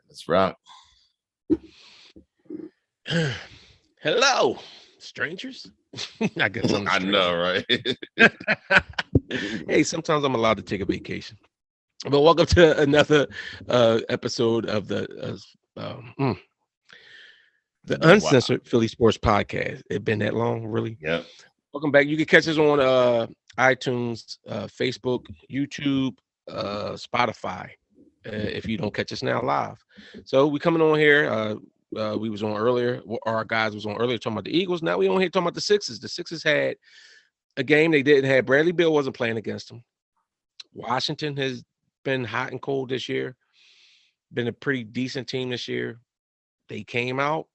Let's rock. Hello, strangers. I guess I'm a I stranger. know, right? Hey, sometimes I'm allowed to take a vacation. But welcome to another episode of the Wow. Uncensored Philly Sports Podcast. It been that long, really? Yep. Welcome back. You can catch us on iTunes, Facebook, YouTube, Spotify. If you don't catch us now live, so we coming on here. We was on earlier. Our guys was on earlier talking about the Eagles. Now we on here talking about the Sixers. The Sixers had a game they didn't have. Bradley Beal wasn't playing against them. Washington has been hot and cold this year. Been a pretty decent team this year. They came out.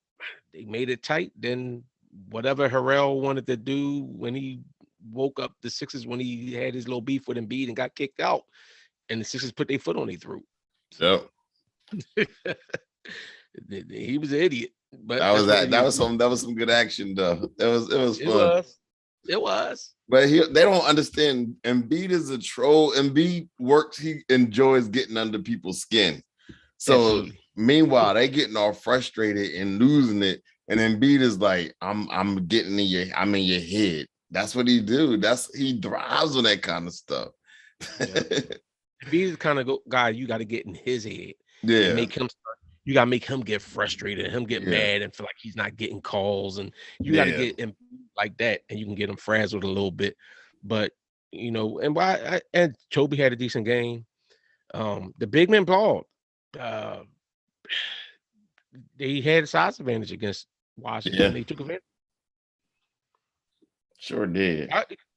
They made it tight. Then whatever Harrell wanted to do when he woke up the Sixers when he had his little beef with Embiid and got kicked out, and the Sixers put their foot on their throat. Yep. He was an idiot, but That that's was what that. idiots do. That was some good action though. It was It fun. was. It was. But they don't understand. Embiid is a troll. Embiid works. He enjoys getting under people's skin. So Absolutely. meanwhile, they getting all frustrated and losing it. And Embiid is like, I'm getting I'm in your head. That's what he do. He thrives on that kind of stuff. Yep. He's the kind of guy you got to get in his head and Yeah. make him start. You got to make him get frustrated and him get Yeah. mad and feel like he's not getting calls. And you got to Yeah. get him like that, and you can get him frazzled a little bit. But and and Toby had a decent game. The big men balled. Uh, they had a size advantage against Washington. Yeah. They took advantage. Sure did.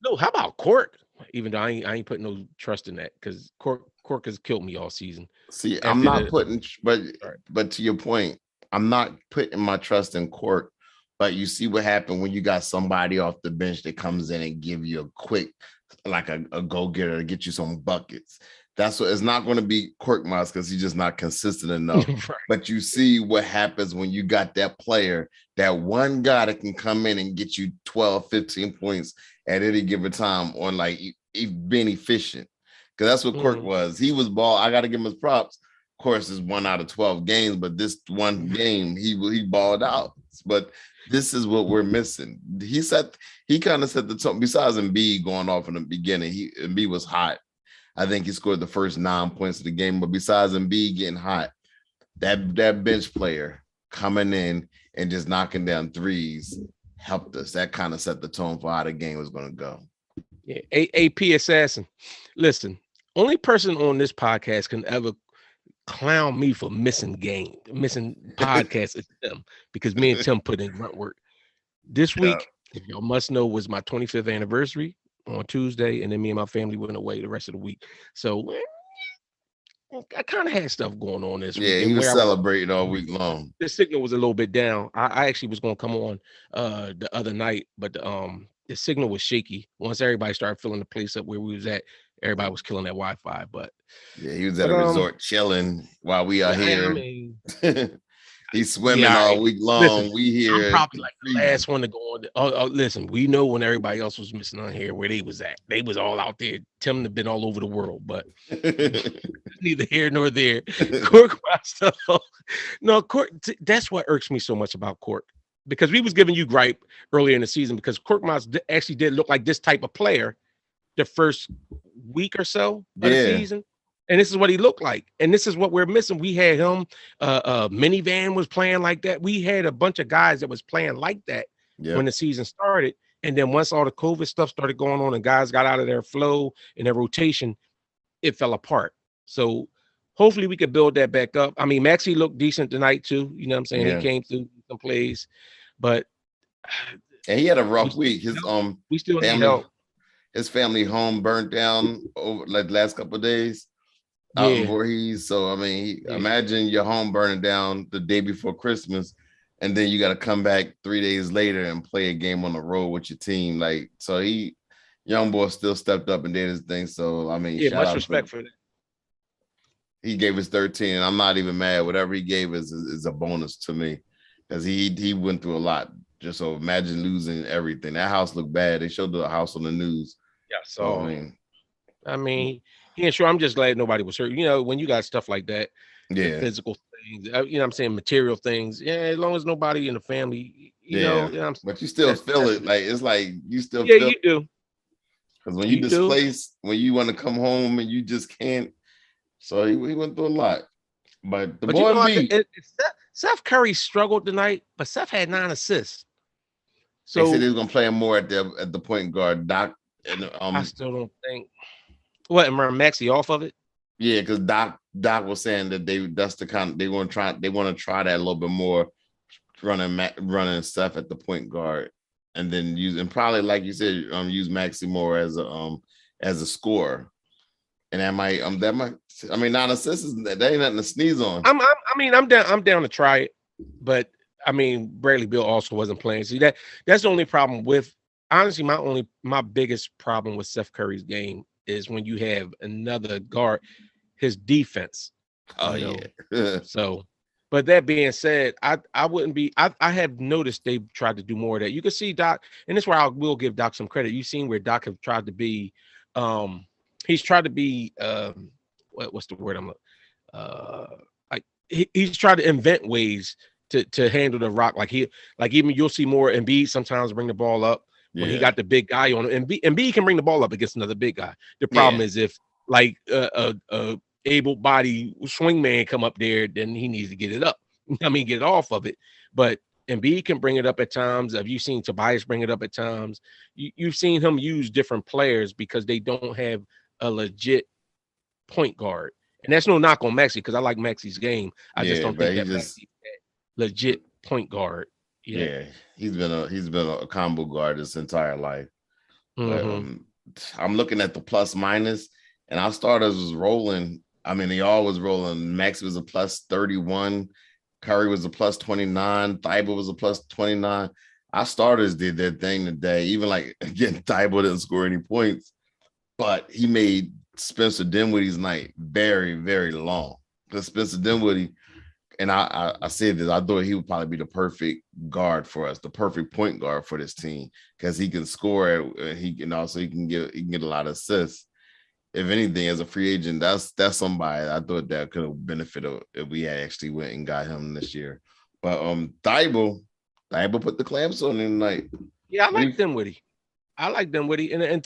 No, how about Court? Even though I ain't putting no trust in that because Court has killed me all season. See, I'm After not the putting, Right. but to your point, I'm not putting my trust in court. But you see what happened when you got somebody off the bench that comes in and give you a quick, like a go getter to get you some buckets. That's what it's not going to be Quirk Mouse because he's just not consistent enough. Right. But you see what happens when you got that player, that one guy that can come in and get you 12, 15 points at any given time on like being efficient. Because that's what Quirk was. He was ball. I got to give him his props. Of course, it's 1 out of 12 games, but this one game he balled out. But this is what we're missing. He kind of set the tone. Besides Embiid going off in the beginning, Embiid was hot. I think he scored the first 9 points of the game. But besides Embiid getting hot, that bench player coming in and just knocking down threes helped us. That kind of set the tone for how the game was going to go. Yeah, AP assassin. Listen, only person on this podcast can ever clown me for missing podcasts is Tim because me and Tim put in grunt work. This Yeah. week, if y'all must know, was my 25th anniversary on Tuesday, and then me and my family went away the rest of the week. So I kind of had stuff going on this week, Yeah, he and was where I was, celebrating all week long. the signal was a little bit down. I actually was going to come on the other night, but the signal was shaky. Once everybody started filling the place up where we was at, everybody was killing that Wi-Fi. But Yeah, he was at a resort chilling while we are yeah, here. I mean, He's swimming yeah, all week long. listen, We I'm here. probably like the last one to go on. Listen, we know when everybody else was missing on here where they was at. They was all out there. Tim had been all over the world, but neither here nor there. Cork, no, Cork. That's what irks me so much about Cork, because we was giving you gripe earlier in the season because Cork Mouse actually did look like this type of player the first week or so of the season. And this is what he looked like. And this is what we're missing. We had him, Minivan was playing like that. We had a bunch of guys that was playing like that when the season started. And then once all the COVID stuff started going on and guys got out of their flow and their rotation, it fell apart. So hopefully we could build that back up. I mean, Maxey looked decent tonight too. You know what I'm saying? Yeah. He came through some plays, but and he had a rough week. His we still need help. His family home burnt down over like the last couple of days. Out in Voorhees. So I mean, imagine your home burning down the day before Christmas, and then you got to come back 3 days later and play a game on the road with your team. Like, so young boy still stepped up and did his thing. So I mean, much respect for that. He gave us 13. I'm not even mad. Whatever he gave us is a bonus to me, because he went through a lot. Just so imagine losing everything. That house looked bad. They showed the house on the news. Yeah. So I mean. Yeah, sure. I'm just glad nobody was hurt. You know, when you got stuff like that, the physical things. You know what I'm saying? Material things. Yeah, as long as nobody in the family, Yeah, you know what I'm saying? but you still feel That's it. what it Like is. it's like you still Yeah, feel you do. because when you You do. displaced, when you want to come home and you just can't. So he went through a lot. But the But you boy know, Embiid, Seth Curry struggled tonight, but Seth had 9 assists. they said he So was gonna play him more at the point guard. Doc and I still don't think what am I Maxi off of it? yeah, because Doc was saying that that's the kind they want to try that a little bit more, running stuff at the point guard, and then using probably like you said, use Maxi more as a scorer, and that might I mean 9 assists that ain't nothing to sneeze on. I mean, I'm down to try it, but I mean, Bradley Beal also wasn't playing. See that's the only problem with honestly my biggest problem with Seth Curry's game is when you have another guard, his defense, Oh you know. yeah, So, but that being said, I wouldn't be. I have noticed they've tried to do more of that. You can see Doc, and this is where I will give Doc some credit. You've seen where Doc have tried to be, he's tried to be, what's the word I'm uh, like he's tried to invent ways to handle the rock. Like even you'll see more Embiid sometimes bring the ball up when he yeah, got the big guy on him. Embiid can bring the ball up against another big guy. The problem yeah. is if like able body swingman come up there, then he needs to get it up. I mean, get it off of it. But Embiid can bring it up at times. Have you seen Tobias bring it up at times? You've seen him use different players because they don't have a legit point guard. And that's no knock on Maxi because I like Maxi's game. I just Yeah, don't but think he that just Maxi legit point guard yet. yeah, he's been a combo guard his entire life. But Mm-hmm. I'm looking at the plus minus, and our starters was rolling. I mean, they all was rolling. Max was a plus 31, Curry was a plus 29, Thibault was a plus 29. Our starters did their thing today. Even like again, Thibault didn't score any points, but he made Spencer Dinwiddie's night very, very long. Because Spencer Dinwiddie, and I said this, I thought he would probably be the perfect guard for us, the perfect point guard for this team, because he can score and he can get a lot of assists. If anything, as a free agent, that's somebody I thought that could have benefited if we had actually went and got him this year. But Thibault put the clamps on him tonight. Yeah, I What do like you Dinwiddie. I like Dinwiddie. And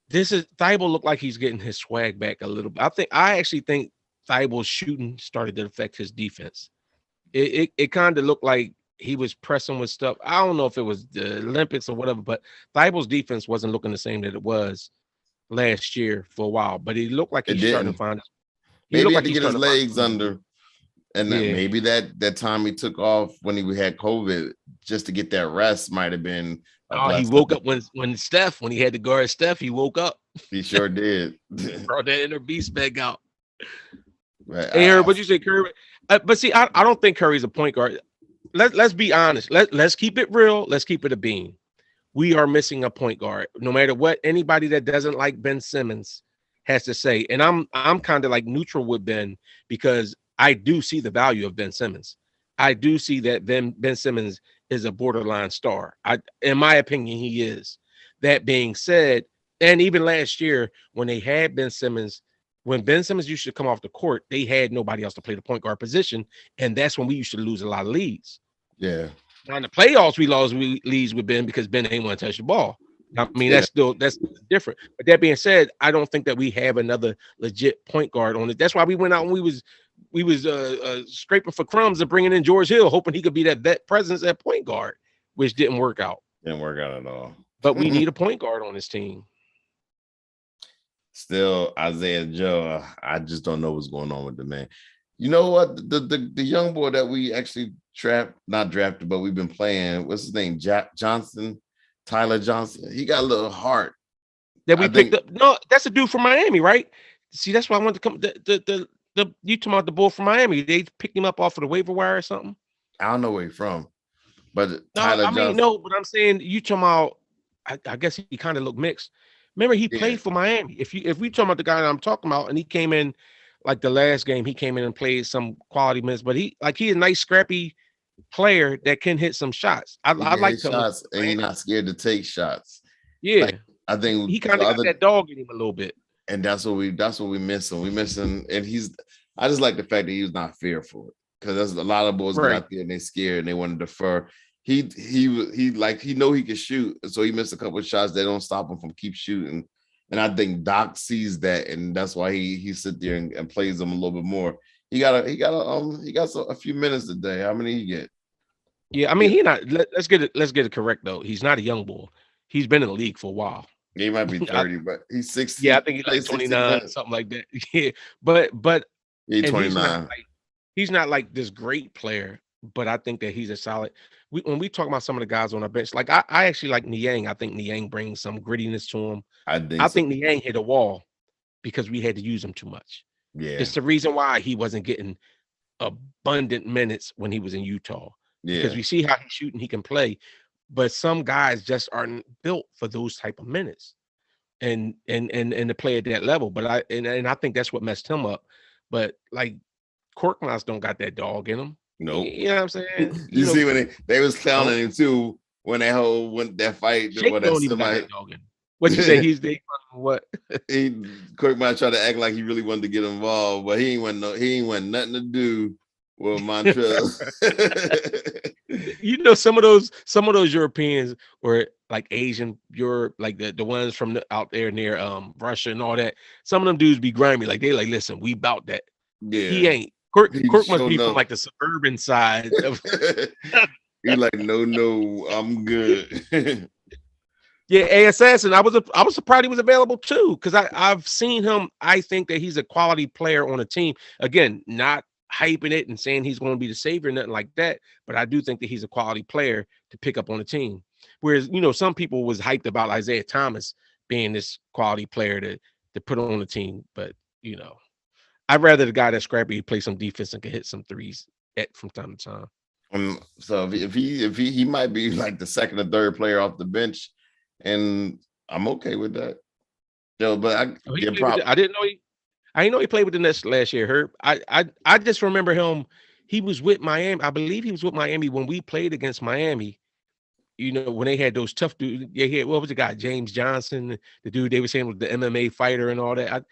Thibault looked like he's getting his swag back a little bit. I actually think Thibault's shooting started to affect his defense. It kind of looked like he was pressing with stuff. I don't know if it was the Olympics or whatever, but Thibault's defense wasn't looking the same that it was last year for a while. But he looked like it he's starting to didn't? find. He Maybe looked he had like to he's get his starting to find. legs under. And Yeah. maybe that time he took off when he had COVID just to get that rest might have been a Oh, he blessing. woke up when he had to guard Steph, he woke up. He sure did. Brought that inner beast back out. But Hey, Herb, what'd you say, Curry? But see, I don't think Curry's a point guard. Let's be honest. Let's keep it real. Let's keep it a beam. We are missing a point guard. No matter what anybody that doesn't like Ben Simmons has to say. And I'm kind of like neutral with Ben because I do see the value of Ben Simmons. I do see that Ben Simmons is a borderline star. In my opinion, he is. That being said, and even last year when they had Ben Simmons, when Ben Simmons used to come off the court, they had nobody else to play the point guard position, and that's when we used to lose a lot of leads. yeah. Now in the playoffs, we lost leads with Ben because Ben ain't want to touch the ball. I mean, Yeah. that's different. But that being said, I don't think that we have another legit point guard on it. That's why we went out and we was scraping for crumbs and bringing in George Hill, hoping he could be that vet presence at point guard, which didn't work out. Didn't work out at all. But we need a point guard on this team. Still, Isaiah Joe, I just don't know what's going on with the man. You know what? The young boy that we actually not drafted, but we've been playing, what's his name? Johnson, Tyler Johnson. He got a little heart. That we picked up. No, that's a dude from Miami, right? See, that's why I wanted to come. The you talking about the bull from Miami? They picked him up off of the waiver wire or something. I don't know where he's from, but No, Tyler I mean Johnson. no, but I'm saying you talking about. I guess he kind of looked mixed. Remember, he played for Miami. If we talking about the guy that I'm talking about, and he came in like the last game, he came in and played some quality minutes, but he's a nice scrappy player that can hit some shots. I like shots, and he's not scared to take shots. Yeah, like, I think he kind of got that dog in him a little bit. And that's what we missing. We missing, and I just like the fact that he was not fearful because there's a lot of boys get Right. out there and they're scared and they want to defer. He know he can shoot, so he missed a couple of shots that don't stop him from keep shooting. And I think Doc sees that, and that's why he sit there and plays them a little bit more. He got a few minutes a day. How many he get? Yeah, I mean, let's get it correct though. He's not a young bull. He's been in the league for a while. He might be I, 30, but he's yeah, I 60. think he's like Plays 60 29, minutes. something like that. Yeah, but He's and 29. he's not like this great player, but I think that he's a solid. When we talk about some of the guys on our bench, like I actually like Niang. I think Niang brings some grittiness to him. I think I so. think Niang hit a wall because we had to use him too much. Yeah. It's the reason why he wasn't getting abundant minutes when he was in Utah because Yeah. we see how he's shooting, he can play, but some guys just aren't built for those type of minutes and to play at that level. But I think that's what messed him up. But like Korkmaz don't got that dog in him. Nope. You know what I'm saying? You see when they was clowning Don't him too when that fight Shake what that don't even got semi that dog in him. What you say? He's the what? Kirk might try to act like he really wanted to get involved, but he ain't want nothing to do with Montrezl. You know, some of those Europeans or like Asian Europe, like the ones from out there near Russia and all that. Some of them dudes be grimy. Like they like, listen, we bout that. He Yeah. ain't. Kirk must Sure be from enough. like the suburban side of He like, no, I'm good. yeah, Assassin. I was surprised he was available too because I've seen him. I think that he's a quality player on a team. Again, not hyping it and saying he's going to be the savior, nothing like that. But I do think that he's a quality player to pick up on a team. Whereas some people was hyped about Isaiah Thomas being this quality player to put on the team. But I'd rather the guy that's scrappy play some defense and can hit some threes from time to time. So if he might be like the second or third player off the bench, and I'm okay with that. But I didn't know I didn't know he played with the Nets last year, Herb. I just remember him. He was with Miami. I believe he was with Miami when we played against Miami. When they had those tough dudes. Yeah, what was the guy? James Johnson, the dude they were saying was the MMA fighter and all that.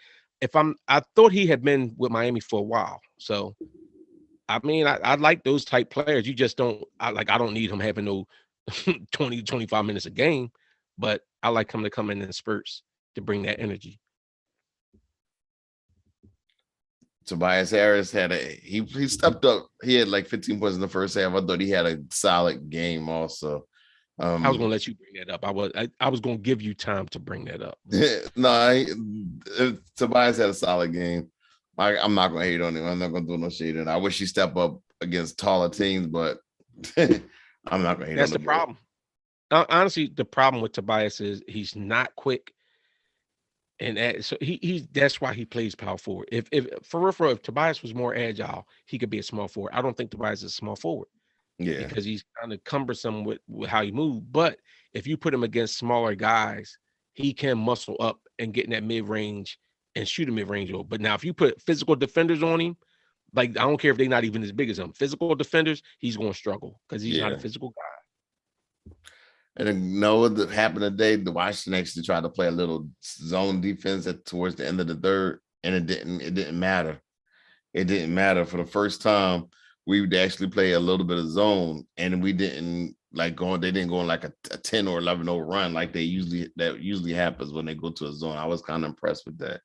I thought he had been with Miami for a while. So I mean, I like those type players. You just don't I don't need him having no 20, 25 minutes a game, but I like him to come in spurts to bring that energy. Tobias Harris he stepped up. He had like 15 points in the first half. I thought he had a solid game also. I was gonna let you bring that up. I was gonna give you time to bring that up. Tobias had a solid game. I'm not gonna hate on him. I'm not gonna do no shade. And I wish he step up against taller teams, but I'm not gonna hate. That's on the problem. Honestly, the problem with Tobias is he's not quick, and so that's why he plays power forward. If for real, if Tobias was more agile, he could be a small forward. I don't think Tobias is a small forward. Yeah, because he's kind of cumbersome with how he moves. But if you put him against smaller guys, he can muscle up and get in that mid range and shoot a mid range. But now, if you put physical defenders on him, like I don't care if they're not even as big as him, physical defenders, he's going to struggle because he's not a physical guy. And then what happened today? The Washington actually tried to play a little zone defense towards the end of the third, and it didn't matter. It didn't matter for the first time. We would actually play a little bit of zone, and we didn't they didn't go on like a 10 or 11-0 run like that usually happens when they go to a zone. I was kind of impressed with that.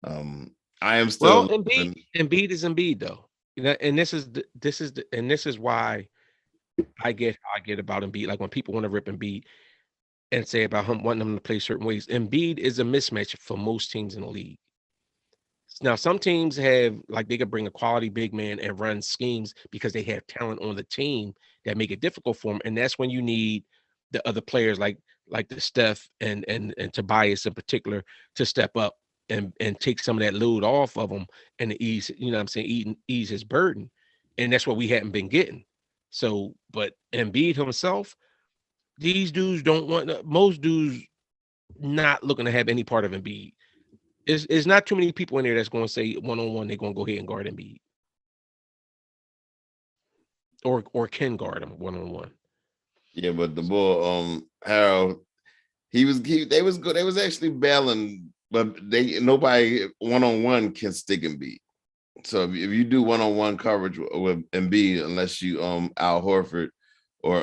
I am still Embiid is Embiid though. And this is why I get about Embiid. Like when people want to rip Embiid and say about him wanting him to play certain ways, Embiid is a mismatch for most teams in the league. Now, some teams have they could bring a quality big man and run schemes because they have talent on the team that make it difficult for them, and that's when you need the other players like the Steph and Tobias in particular to step up and take some of that load off of him and to ease, ease his burden, and that's what we hadn't been getting. So, but Embiid himself, these dudes don't want most dudes not looking to have any part of Embiid. It's not too many people in there that's going to say one-on-one they're going to go ahead and guard Embiid. Or can guard him one-on-one. Yeah, but the bull, Harrell, they was good. They was actually bailing, but nobody one-on-one can stick and beat. So if you do one-on-one coverage with Embiid, unless you Al Horford or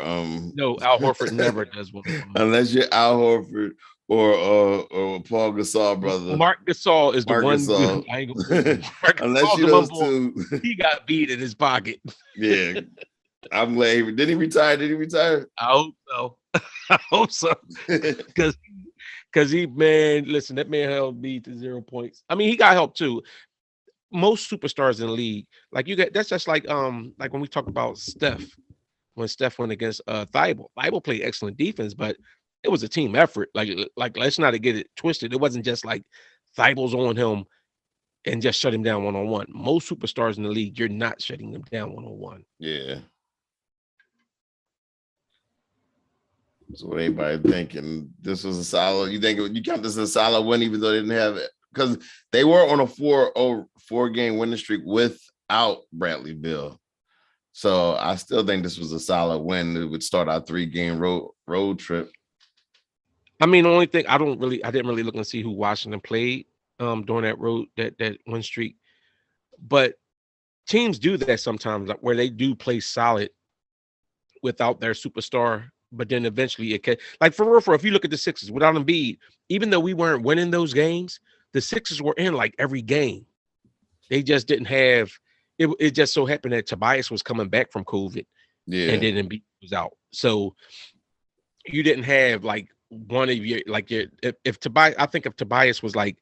No, Al Horford never does one-on-one. unless you're Al Horford or Paul Gasol, brother. Mark Gasol is the Marc one. Gasol. I ain't gonna Mark Unless Gasol's you the one those boy. two. He got beat in his pocket. Yeah. I'm glad did he retire? Did he retire? I hope so. I hope so. Because he, man, listen, that man held me to 0 points. I mean, he got help too. Most superstars in the league, like you get, that's just like when we talk about Steph, when Steph went against Thibault. Thibault played excellent defense, but it was a team effort. Like let's not get it twisted. It wasn't just like Thibault's on him and just shut him down one-on-one. Most superstars in the league, you're not shutting them down one-on-one. Yeah. So what everybody thinking? This was a solid. You think you count this as a solid win, even though they didn't have it, because they were on a 4-game winning streak without Bradley Beal. So I still think this was a solid win. It would start our 3-game road trip. I mean, the only thing I didn't really look and see who Washington played during that road that win streak. But teams do that sometimes, like where they do play solid without their superstar, but then eventually it can, like for real, if you look at the Sixers without Embiid, even though we weren't winning those games, the Sixers were in like every game. They just didn't have it. It just so happened that Tobias was coming back from COVID, and then Embiid was out. So you didn't have like one of your if Tobias, I think if Tobias was like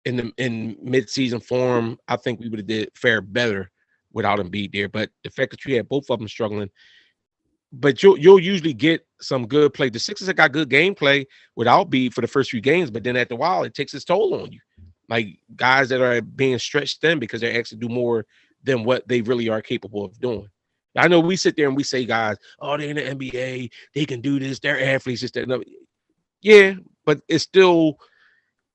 in mid-season form, I think we would have did fare better without Embiid there. But the fact that you had both of them struggling, but you'll usually get some good play. The Sixers have got good gameplay without Embiid for the first few games, but then after a while, it takes its toll on you. Like guys that are being stretched thin because they're actually do more than what they really are capable of doing. I know we sit there and we say, guys, oh, they're in the NBA, they can do this, they're athletes, this, that, and other. Yeah, but it's still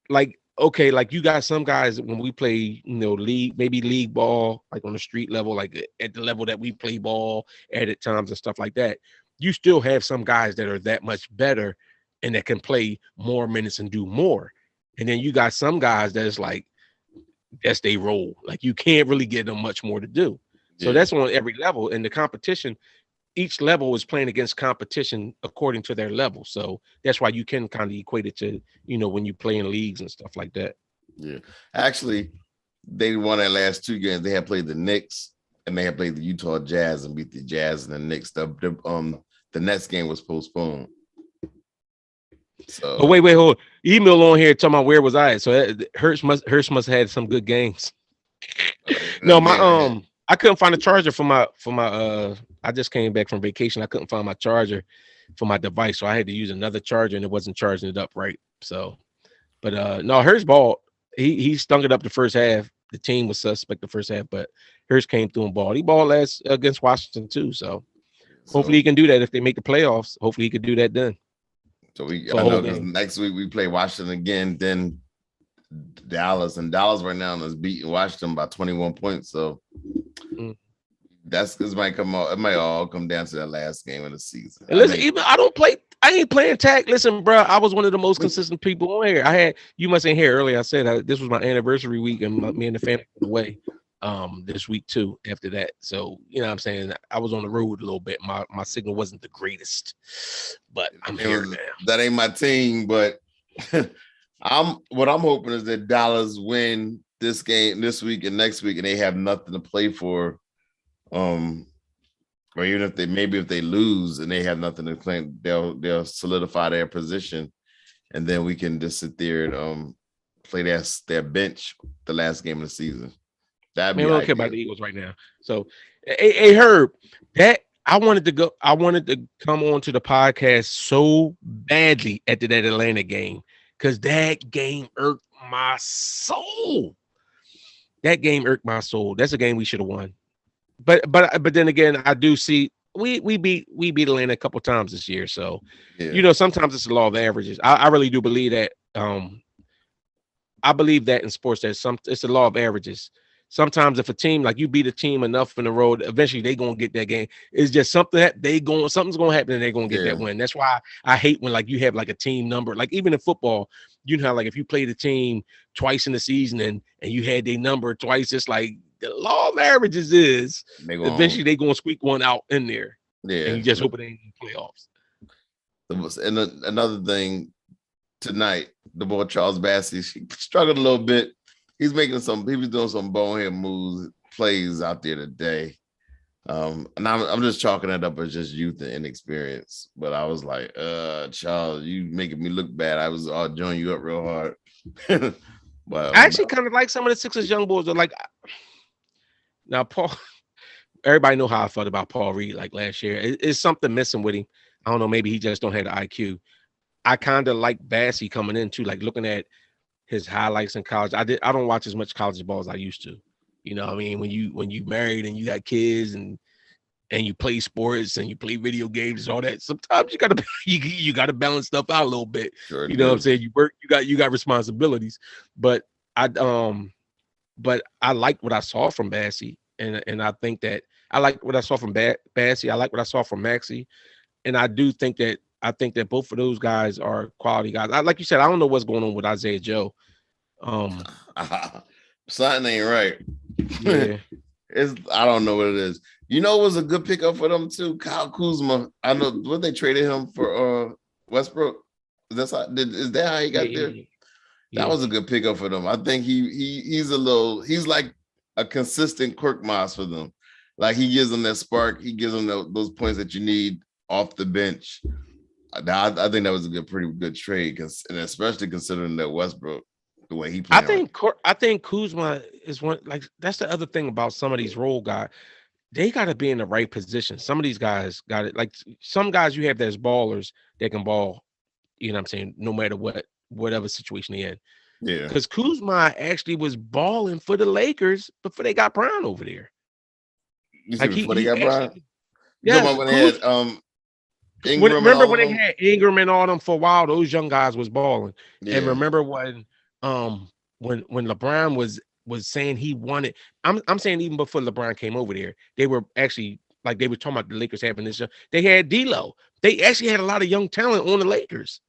like, okay, like you got some guys when we play, league ball, like on the street level, like at the level that we play ball at times and stuff like that. You still have some guys that are that much better and that can play more minutes and do more. And then you got some guys that is like, that's they role. Like you can't really get them much more to do. So that's on every level. And the competition, each level is playing against competition according to their level. So that's why you can kind of equate it to, when you play in leagues and stuff like that. Yeah. Actually, they won their last 2 games. They had played the Knicks and they had played the Utah Jazz and beat the Jazz and the Knicks. The Nets game was postponed. So wait, hold on. Email on here talking about where was I at? So Hurst must have had some good games. No, I couldn't find a charger for my I just came back from vacation. I couldn't find my charger for my device, so I had to use another charger and it wasn't charging it up right. So, but no, Hurst balled. He stung it up the first half. The team was suspect the first half, but Hurst came through and balled. He balled last against Washington too. So hopefully he can do that if they make the playoffs. Hopefully he could do that then. So I know because next week we play Washington again, then Dallas, and Dallas right now is beating Washington by 21 points. So this might come out. It might all come down to that last game of the season. And listen, I ain't playing tag. Listen, bro, I was one of the most consistent people on here. You must ain't hear earlier. I said this was my anniversary week, and me and the family went away this week too after that. So you know what I'm saying, I was on the road a little bit. My signal wasn't the greatest, but I'm here now. That ain't my team, but what I'm hoping is that Dallas win this game this week and next week and they have nothing to play for. Or even if they lose and they have nothing to claim, they'll solidify their position, and then we can just sit there and play their bench the last game of the season. I don't care about the Eagles right now. So, hey Herb, that I wanted to come on to the podcast so badly after that Atlanta game because that game irked my soul. That game irked my soul. That's a game we should have won. But then again, I do see we beat Atlanta a couple times this year. So, sometimes it's the law of averages. I really do believe that. I believe that in sports that it's the law of averages. Sometimes if a team, like you beat a team enough in the road, eventually they're gonna get that game. It's just something that something's gonna happen and they're gonna get that win. That's why I hate when like you have like a team number, like even in football, you know how like if you play the team twice in the season and you had their number twice, it's like the law of averages is eventually they they're gonna squeak one out in there. Yeah. And you just hope it ain't in the playoffs. And another thing tonight, the boy Charles Bassey, he struggled a little bit. He was doing some bonehead moves, plays out there today. And I'm just chalking it up as just youth and inexperience. But I was like, Charles, you making me look bad. I was all joining you up real hard. But I actually kind of like some of the Sixers young boys. Are like, now Paul, everybody know how I felt about Paul Reed like last year. It's something missing with him. I don't know, maybe he just don't have the IQ. I kind of like Bassey coming in too, like looking at his highlights in college. I don't watch as much college ball as I used to. You know what I mean? When you married and you got kids and you play sports and you play video games and all that, sometimes you gotta you gotta balance stuff out a little bit. Sure you know what I'm saying? You work, you got responsibilities. But I liked what I saw from Bassey, and I think that I like what I saw from Bassey. I like what I saw from Maxey, and I think that both of those guys are quality guys. Like you said, I don't know what's going on with Isaiah Joe. Something ain't right. Yeah. I don't know what it is. You know, it was a good pickup for them too. Kyle Kuzma. I know what they traded him for. Westbrook. Is that how he got there? That was a good pickup for them. I think he's like a consistent Korkmaz for them. Like he gives them that spark. He gives them those points that you need off the bench. I think that was a pretty good trade, and especially considering that Westbrook, the way he played. I think Kuzma is one, like, that's the other thing about some of these role guys. They got to be in the right position. Some of these guys got it. Like some guys you have that's ballers that can ball, you know what I'm saying, no matter whatever situation they're in. Yeah. Because Kuzma actually was balling for the Lakers before they got Brown over there. You see, like before they got Brown? Yeah. When they had Ingram, remember when they had Ingram and all them for a while? Those young guys was balling. Yeah. And remember when LeBron was saying he wanted, I'm saying even before LeBron came over there, they were actually, like, they were talking about the Lakers having this. They had D'Lo. They actually had a lot of young talent on the Lakers.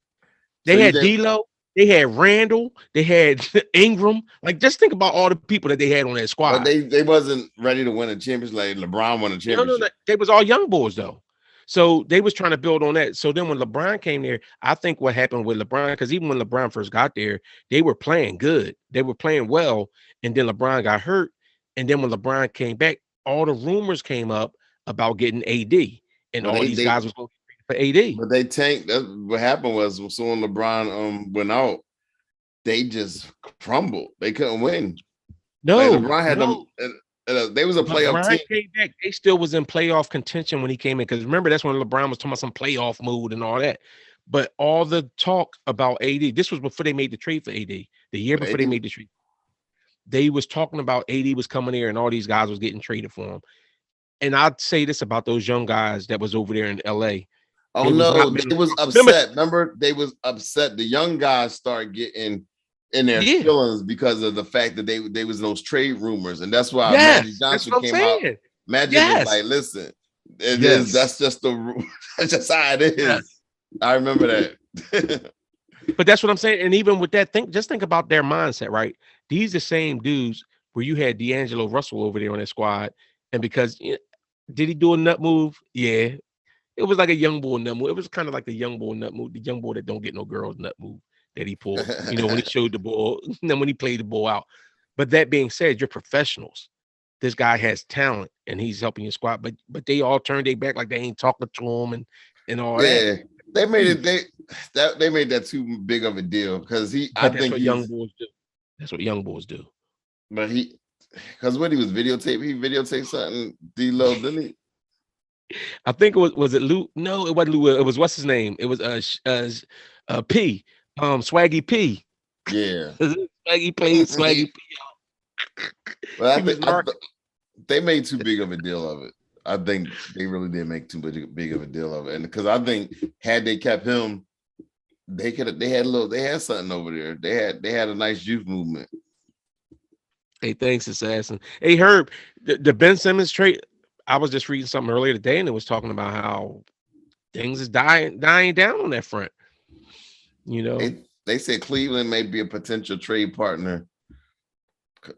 They had D'Lo. They had Randall. They had Ingram. Like, just think about all the people that they had on that squad. But they wasn't ready to win a championship. Like LeBron won a championship. No, they was all young boys though. So they was trying to build on that. So then when LeBron came there, I think what happened with LeBron, because even when LeBron first got there, they were playing good. They were playing well. And then LeBron got hurt. And then when LeBron came back, all the rumors came up about getting AD. And all these guys was going for AD. But they tanked. That's what happened was so when LeBron went out, they just crumbled. They couldn't win. No, like LeBron had them. They was a playoff team. Came back, they still was in playoff contention when he came in. Because remember, that's when LeBron was talking about some playoff mood and all that. But all the talk about AD, this was before they made the trade for AD. The year before they made the trade, they was talking about AD was coming here and all these guys was getting traded for him. And I'd say this about those young guys that was over there in LA. Oh no, they was upset. Remember, they was upset. The young guys started getting in their feelings because of the fact that they was those trade rumors, and that's why Magic Johnson came out. Magic was like, "Listen, that's just that's just how it is." Yes. I remember that. But that's what I'm saying. And even with that, just think about their mindset, right? These are the same dudes where you had D'Angelo Russell over there on that squad, and because did he do a nut move? Yeah. It was like a young boy nut move. It was kind of like the young boy nut move, the young boy that don't get no girls nut move that he pulled, when he showed the ball, and then when he played the ball out. But that being said, you're professionals. This guy has talent and he's helping your squad, but they all turned their back like they ain't talking to him and all that. Yeah, they made they made that too big of a deal because that's what young boys do. That's what young boys do. But because when he was videotaped something, D-Lo, didn't he? I think it was it Lou? No, it wasn't Lou. It was what's his name? It was P. Swaggy P. Yeah. Swaggy played Swaggy P. Well, they made too big of a deal of it. I think they really did make too big of a deal of it, and because I think had they kept him, they had something over there. They had a nice youth movement. Hey, thanks, Assassin. Hey, Herb, the Ben Simmons trade. I was just reading something earlier today, and it was talking about how things is dying down on that front. They said Cleveland may be a potential trade partner,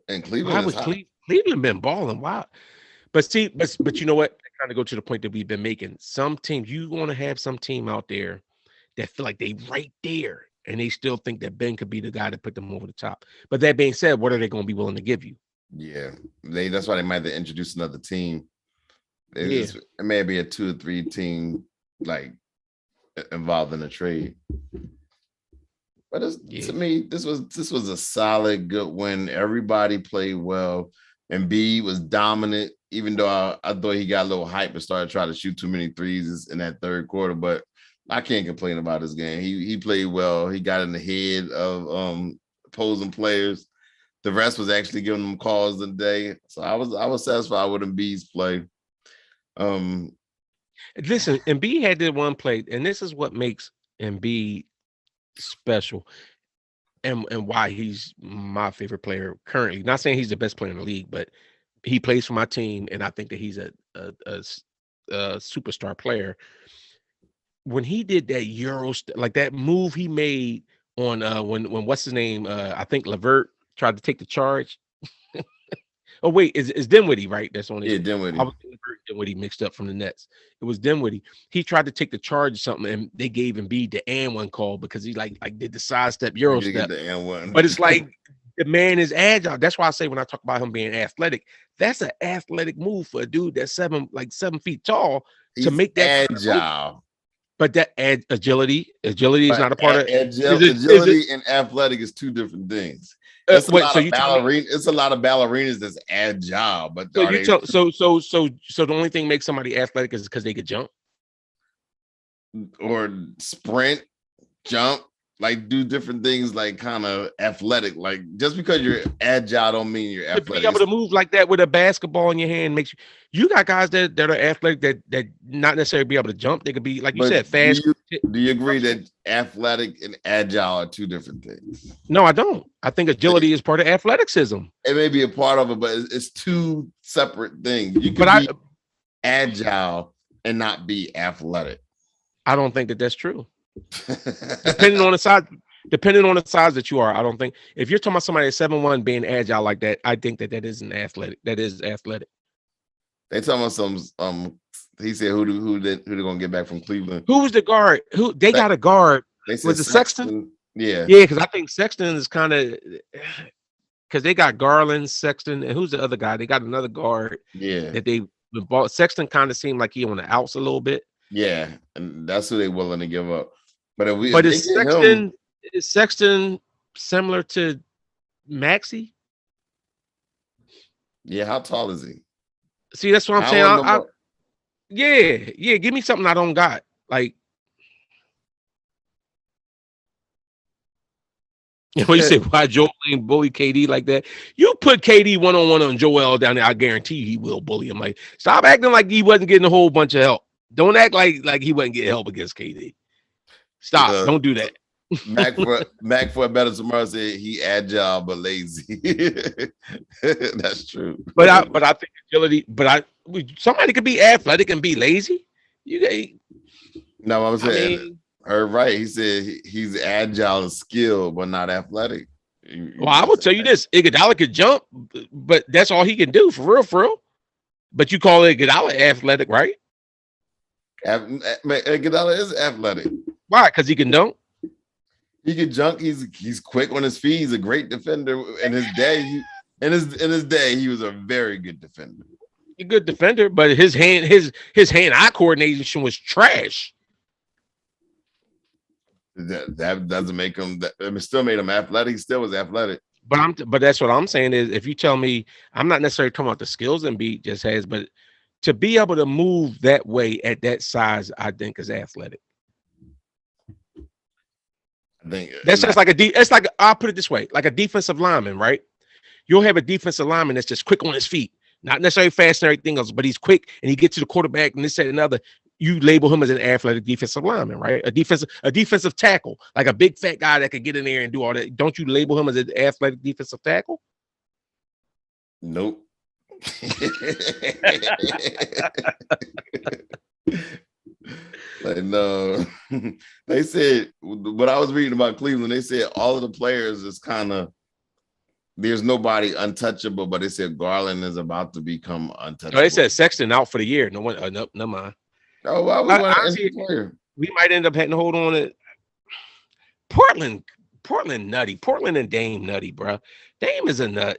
and Cleveland. Cleveland been balling. Wow. But see, but you know what? I kind of go to the point that we've been making. Some teams, you want to have some team out there that feel like they right there, and they still think that Ben could be the guy to put them over the top. But that being said, what are they going to be willing to give you? Yeah, that's why they might have to introduce another team. Yeah. It may be a 2 or 3 team like involved in a trade. But to me, this was a solid, good win. Everybody played well. Embiid was dominant, even though I thought he got a little hype and started trying to shoot too many threes in that third quarter. But I can't complain about his game. He played well. He got in the head of opposing players. The rest was actually giving them calls today. So I was satisfied with Embiid's play. Listen, Embiid had that one play, and this is what makes Embiid special, and why he's my favorite player currently. Not saying he's the best player in the league, but he plays for my team, and I think that he's a superstar player. When he did that like that move he made on when what's his name? I think Levert tried to take the charge. Oh wait, is Dinwiddie right? That's on his. Yeah, Dinwiddie. I was Dinwiddie mixed up from the Nets. It was Dinwiddie. He tried to take the charge or something, and they gave Embiid the and one call because he like did the sidestep Euro step. But it's like the man is agile. That's why I say when I talk about him being athletic, that's an athletic move for a dude that's 7 feet tall to make that agile. But that agility is not a part of agility and athletic is 2 different things. It's a lot of ballerinas that's agile, but so the only thing makes somebody athletic is because they could jump or sprint, jump, like do different things, like kind of athletic. Like just because you're agile don't mean you're athletic. To be able to move like that with a basketball in your hand makes you got guys that are athletic that not necessarily be able to jump. They could be like you said, fast. Do you agree that athletic and agile are 2 different things? No, I don't. I think agility is part of athleticism. It may be a part of it, but it's 2 separate things. You can be agile and not be athletic. I don't think that that's true. Depending on the size that you are, I don't think if you're talking about somebody at 7'1" being agile like that, I think that isn't athletic. That is athletic. They talking about he said who they're gonna get back from Cleveland. Who was the guard? Who they got a guard? Was it Sexton? Yeah, because I think Sexton is kind of because they got Garland, Sexton, and who's the other guy? They got another guard. Yeah, that they bought. Sexton kind of seemed like he on the outs a little bit. Yeah, and that's who they're willing to give up. But is Sexton similar to Maxey? Yeah, how tall is he? See, that's what I'm saying. Yeah. Give me something I don't got. Like, you say why Joel ain't bully KD like that? You put KD 1-on-1 on Joel down there, I guarantee he will bully him. Like, stop acting like he wasn't getting a whole bunch of help. Don't act like he wasn't getting help against KD. Stop. Don't do that. Mac for a better tomorrow said he agile but lazy. That's true. But I think agility. Somebody could be athletic and be lazy. No, I'm saying her right. He said he's agile and skilled, but not athletic. Well, I will tell you this: Iguodala could jump, but that's all he can do for real. But you call Iguodala athletic, right? Iguodala is athletic. Why? Because he can dunk. He can jump. He's quick on his feet. He's a great defender. In his day, he was a very good defender. A good defender, but his hand-eye coordination was trash. That doesn't make him. It still made him athletic. He still was athletic. But that's what I'm saying is, if you tell me, I'm not necessarily talking about the skills Embiid just has, but to be able to move that way at that size, I think is athletic. I think that's just like it's like, I'll put it this way, like a defensive lineman, right? You'll have a defensive lineman that's just quick on his feet, not necessarily fast and everything else, but he's quick and he gets to the quarterback and this, that, and another. You label him as an athletic defensive lineman, right? A defensive tackle, like a big fat guy that could get in there and do all that. Don't you label him as an athletic defensive tackle? Nope. Like, no. They said, what I was reading about Cleveland, they said all of the players is kind of there's nobody untouchable, but they said Garland is about to become untouchable. Oh, they said Sexton out for the year. No one, no, never mind. Oh, why we want to end the player? We might end up having to hold on to Portland nutty. Portland and Dame nutty, bro. Dame is a nut.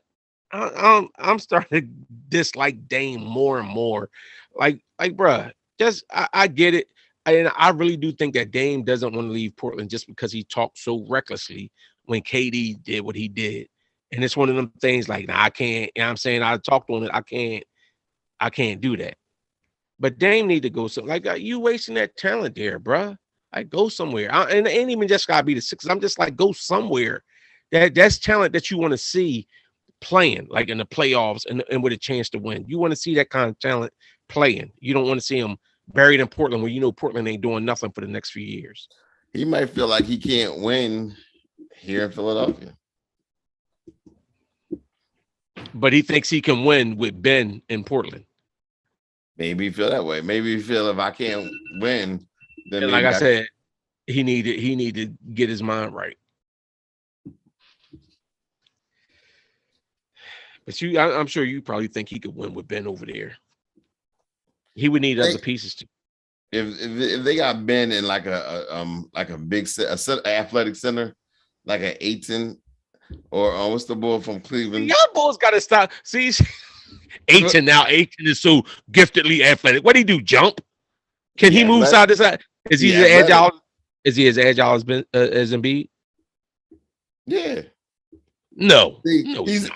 I'm starting to dislike Dame more and more. Like, bro, just I get it. And I really do think that Dame doesn't want to leave Portland just because he talked so recklessly when KD did what he did. And it's one of them things like, nah, I can't, you know what I'm saying? I talked on it. I can't do that. But Dame need to go somewhere. Like, you wasting that talent there, bro. Like, go somewhere. And it ain't even just gotta be the Sixers. I'm just like, go somewhere. That's talent that you want to see playing, like in the playoffs and with a chance to win. You want to see that kind of talent playing. You don't want to see him buried in Portland where you know Portland ain't doing nothing for the next few years. He might feel like he can't win here in Philadelphia. But he thinks he can win with Ben in Portland. Maybe he feel that way. Maybe he feel if I can't win, then and like I said, he need to get his mind right. But I'm sure you probably think he could win with Ben over there. He would need other pieces too. If they got Ben in like a big athletic center, like an Aiton or what's the boy from Cleveland? Y'all boys got to stop. See, Aiton now. Aiton is so giftedly athletic. What do he do? Jump? Can he move side to side? Is he as agile? Is he as agile as Embiid? Yeah. No, he's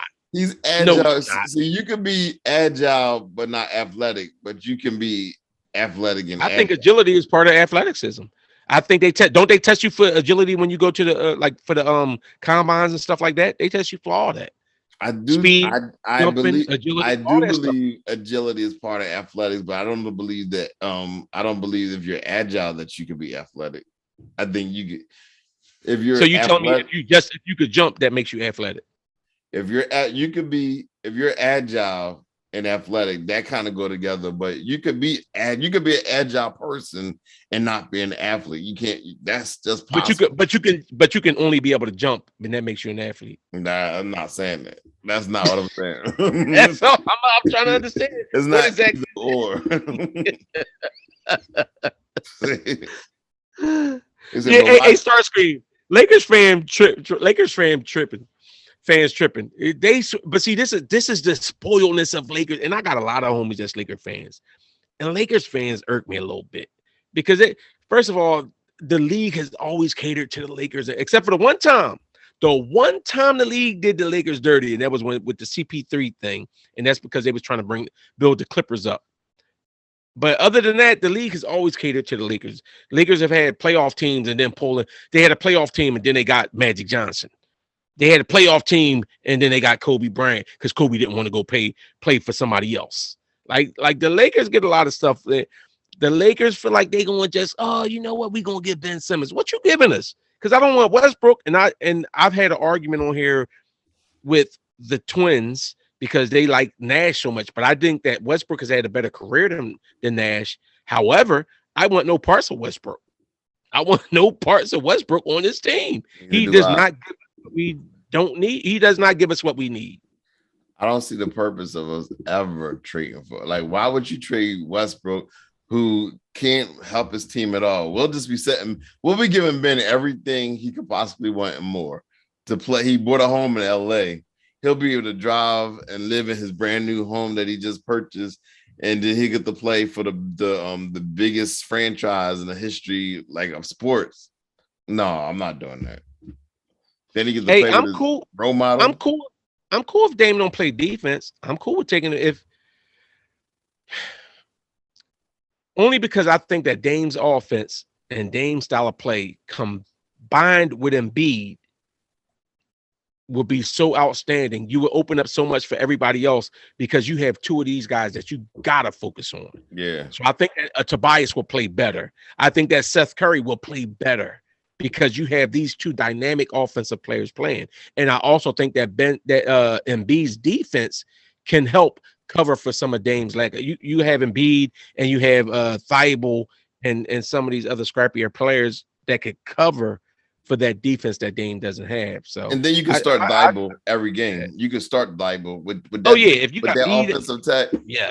agile. No, so you can be agile but not athletic, but you can be athletic and. I think agility is part of athleticism. I think they don't they test you for agility when you go to the like for the combines and stuff like that. They test you for all that. I do. Speed, I believe agility. I do believe agility is part of athletics, but I don't believe that. I don't believe if you're agile that you can be athletic. I think you get if you're. So you tell me if you could jump, that makes you athletic. If you're agile and athletic, that kind of go together. But you could be an agile person and not be an athlete. You can't. That's just possible. But you can only be able to jump, and that makes you an athlete. Nah, I'm not saying that. That's not what I'm saying. That's all. I'm trying to understand. It's not exactly or. Hey, Starscream. Lakers fan tripping. Fans tripping. But see, this is the spoiledness of Lakers, and I got a lot of homies that's Lakers fans, and Lakers fans irk me a little bit because first of all, the league has always catered to the Lakers, except for the one time the league did the Lakers dirty, and that was with the CP3 thing, and that's because they was trying to build the Clippers up. But other than that, the league has always catered to the Lakers. Lakers have had playoff teams, and then they had a playoff team, and then they got Magic Johnson. They had a playoff team, and then they got Kobe Bryant because Kobe didn't want to go play for somebody else. Like the Lakers get a lot of stuff. The Lakers feel like they're going to just, oh, you know what? We're going to get Ben Simmons. What you giving us? Because I don't want Westbrook. And I've had an argument on here with the Twins because they like Nash so much. But I think that Westbrook has had a better career than Nash. However, I want no parts of Westbrook. I want no parts of Westbrook on this team. He does not give what we don't need. He does not give us what we need. I don't see the purpose of us ever trading for. Like, why would you trade Westbrook, who can't help his team at all? We'll be giving Ben everything he could possibly want and more to play. He bought a home in LA. He'll be able to drive and live in his brand new home that he just purchased, and then he get to play for the biggest franchise in the history of sports. No, I'm not doing that. Then he gets to play with his role model. I'm cool if Dame don't play defense. I'm cool with taking it if only because I think that Dame's offense and Dame's style of play combined with Embiid will be so outstanding. You will open up so much for everybody else because you have two of these guys that you gotta focus on. Yeah. So I think that Tobias will play better. I think that Seth Curry will play better because you have these two dynamic offensive players playing. And I also think that Embiid's defense can help cover for some of Dame's lack. You have Embiid and you have Thibault and some of these other scrappier players that could cover for that defense that Dame doesn't have. So, and then you can start Thibault every game. You can start Thibault with that. Oh yeah, if you with got that Embiid, offensive tech. yeah,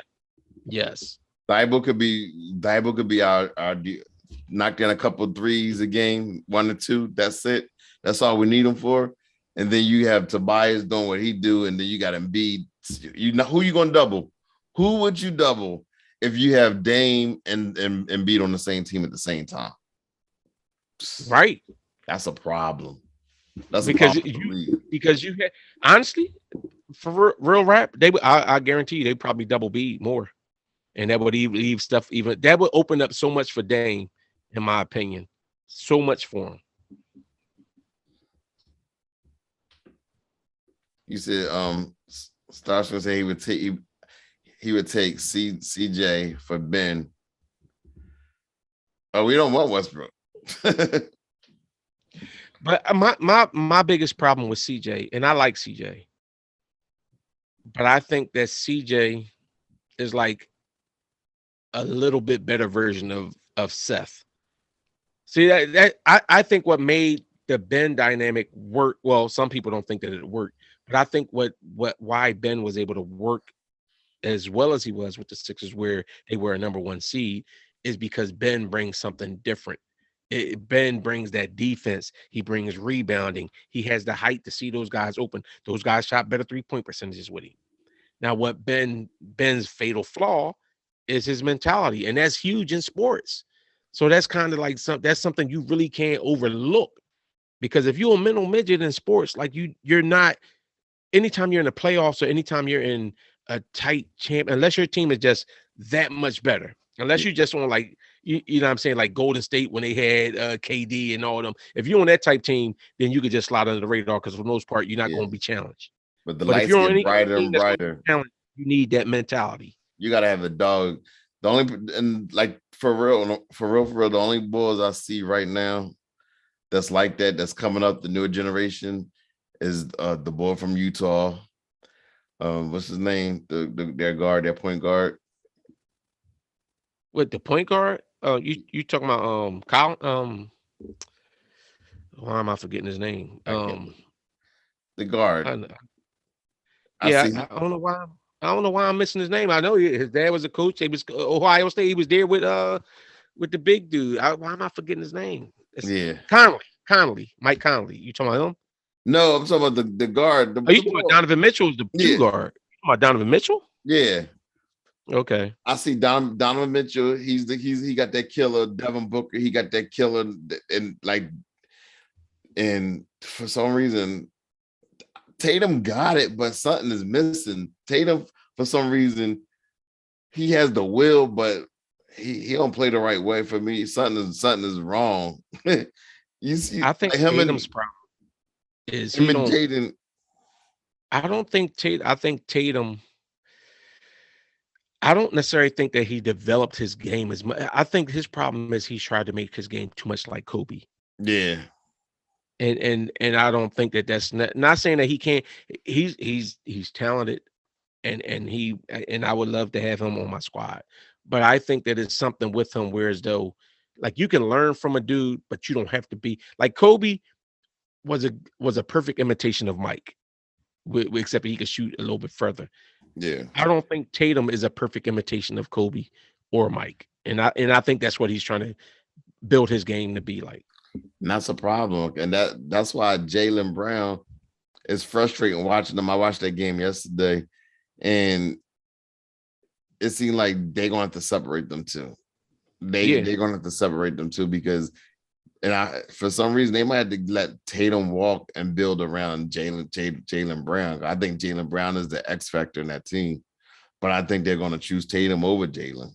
yes, Thibault could be our knock down a couple threes a game, 1 or 2. That's it. That's all we need him for. And then you have Tobias doing what he do, and then you got Embiid. You know who you gonna double? Who would you double if you have Dame and Embiid on the same team at the same time? right. That's a problem. That's Because a problem you had, honestly, for real rap, I guarantee you they probably double B more, and that would leave stuff even that would open up so much for Dame, in my opinion, so much for him. You said Starks would say he would take CJ for Ben. Oh, we don't want Westbrook. But my biggest problem with CJ, and I like CJ, but I think that CJ is like a little bit better version of Seth. See I think what made the Ben dynamic work. Well, some people don't think that it worked, but I think why Ben was able to work as well as he was with the Sixers, where they were a number 1 seed, is because Ben brings something different. Ben brings that defense. He brings rebounding. He has the height to see those guys open. Those guys shot better 3-point percentages with him. Now, what Ben's fatal flaw is his mentality, and that's huge in sports. So that's kind of like that's something you really can't overlook, because if you're a mental midget in sports, like you're not. Anytime you're in the playoffs or anytime you're in a tight champ, unless your team is just that much better, unless you just on like you know what I'm saying, like Golden State when they had KD and all of them. If you're on that type team, then you could just slide under the radar, because for the most part you're not going to be challenged. But the But if lights you're on get any brighter team and that's brighter. challenged, you need that mentality. You gotta have a dog. The only and like for real, the only Bulls I see right now that's like that's coming up, the newer generation, is the boy from Utah. What's his name? Their point guard. With the point guard, you talking about Kyle? Why am I forgetting his name? The guard. I don't know why. I don't know why I'm missing his name. I know his dad was a coach. He was Ohio State. He was there with the big dude. Why am I forgetting his name? It's Conley, Mike Conley. You talking about him? No, I'm talking about the guard. You talking about Donovan Mitchell? The two guard. You talking about Donovan Mitchell? Yeah. Okay. I see Donovan Mitchell. He got that killer. Devin Booker. He got that killer. And for some reason, Tatum got it, but something is missing. Tatum, for some reason, he has the will, but he don't play the right way. For me, something is wrong. You see, I think Tatum's problem is him and Jaden. I don't think Tatum. I think Tatum. I don't necessarily think that he developed his game as much. I think his problem is he's tried to make his game too much like Kobe. Yeah. And I don't think that's not saying that he can't. He's talented, and I would love to have him on my squad. But I think that it's something with him, whereas though, like, you can learn from a dude, but you don't have to be like Kobe was a perfect imitation of Mike, except he could shoot a little bit further. Yeah. I don't think Tatum is a perfect imitation of Kobe or Mike, and I think that's what he's trying to build his game to be like. And that's a problem, and that's why Jaylen Brown is frustrating watching him. I watched that game yesterday, and it seemed like they're gonna have to separate them too. They're gonna have to separate them too, because for some reason they might have to let Tatum walk and build around Jaylen Brown. I think Jaylen Brown is the X factor in that team, but I think they're gonna choose Tatum over Jaylen.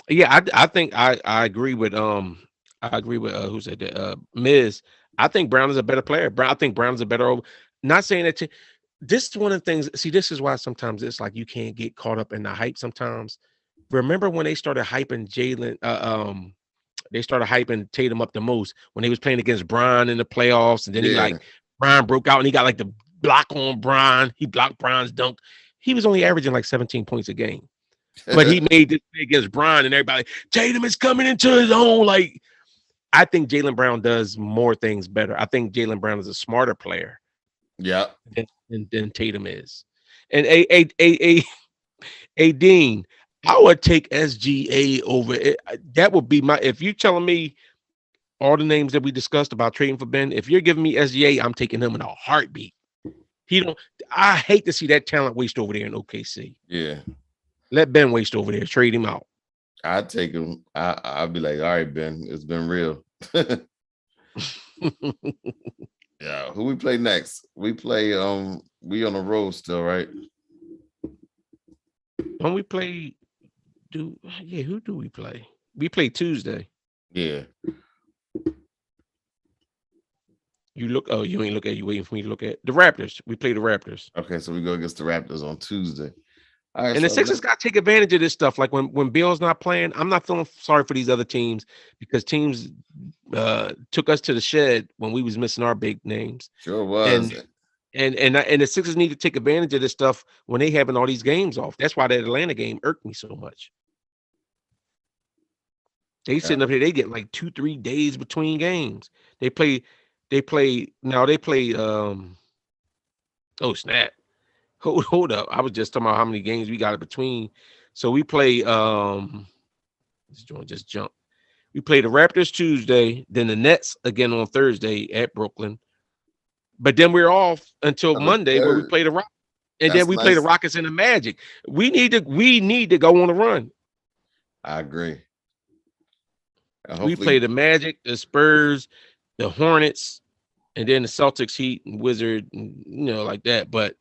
Yeah, I think I agree with I agree with who said that Miz. I think Brown is a better player. I think Brown's a better. Not saying that. This is one of the things. See, this is why sometimes it's like you can't get caught up in the hype. Sometimes, remember when they started hyping Jaylen? They started hyping Tatum up the most when they was playing against Bron in the playoffs, and then Bron broke out and he got like the block on Bron. He blocked Bron's dunk. He was only averaging like 17 points a game, but he made this play against Bron, and everybody, Tatum is coming into his own. Like, I think Jaylen Brown does more things better. I think Jaylen Brown is a smarter player Yeah. than Tatum is. And a Dean, I would take SGA over it. That would be my, if you're telling me all the names that we discussed about trading for Ben, if you're giving me SGA, I'm taking him in a heartbeat. I hate to see that talent waste over there in OKC. Yeah. Let Ben waste over there. Trade him out. I'd take him. I'll be like, all right, Ben, it's been real. Yeah. Who we play next? We play we on the road still, right? When we play, who do we play? We play Tuesday. Yeah. You ain't look at, you waiting for me to look at the Raptors. We play the Raptors. Okay, so we go against the Raptors on Tuesday. All right, And the Sixers got to take advantage of this stuff. Like when Bill's not playing, I'm not feeling sorry for these other teams because teams took us to the shed when we was missing our big names. Sure was. And the Sixers need to take advantage of this stuff when they having all these games off. That's why that Atlanta game irked me so much. They sitting up here, they get like 2-3 days between games. They play oh snap. Hold up. I was just talking about how many games we got in between. So we play this joint just jumped. We play the Raptors Tuesday, then the Nets again on Thursday at Brooklyn. But then we're off until Monday where we play the Rockets. And then we play the Rockets and the Magic. We need to go on a run. I agree. We play the Magic, the Spurs, the Hornets, and then the Celtics, Heat, and Wizard, and, like that. But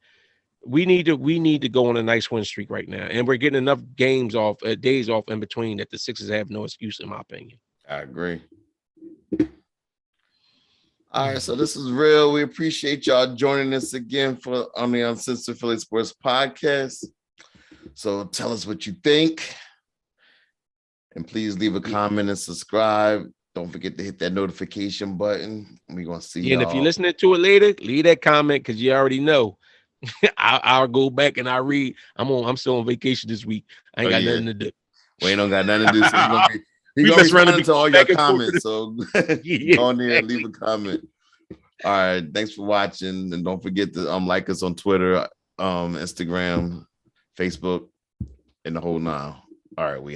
we need to go on a nice win streak right now, and we're getting enough days off in between that the Sixers have no excuse, in my opinion. I agree. All right, so this is real. We appreciate y'all joining us again on the Uncensored Philly Sports Podcast. So tell us what you think, and please leave a comment and subscribe. Don't forget to hit that notification button. We're gonna see y'all. And if you're listening to it later, leave that comment because you already know. I'll go back and I read. I'm still on vacation this week. I ain't got nothing to do. We ain't got nothing to do. So we're gonna respond to all your comments. So go on there and leave a comment. All right. Thanks for watching. And don't forget to like us on Twitter, Instagram, Facebook, and the whole nine. All right.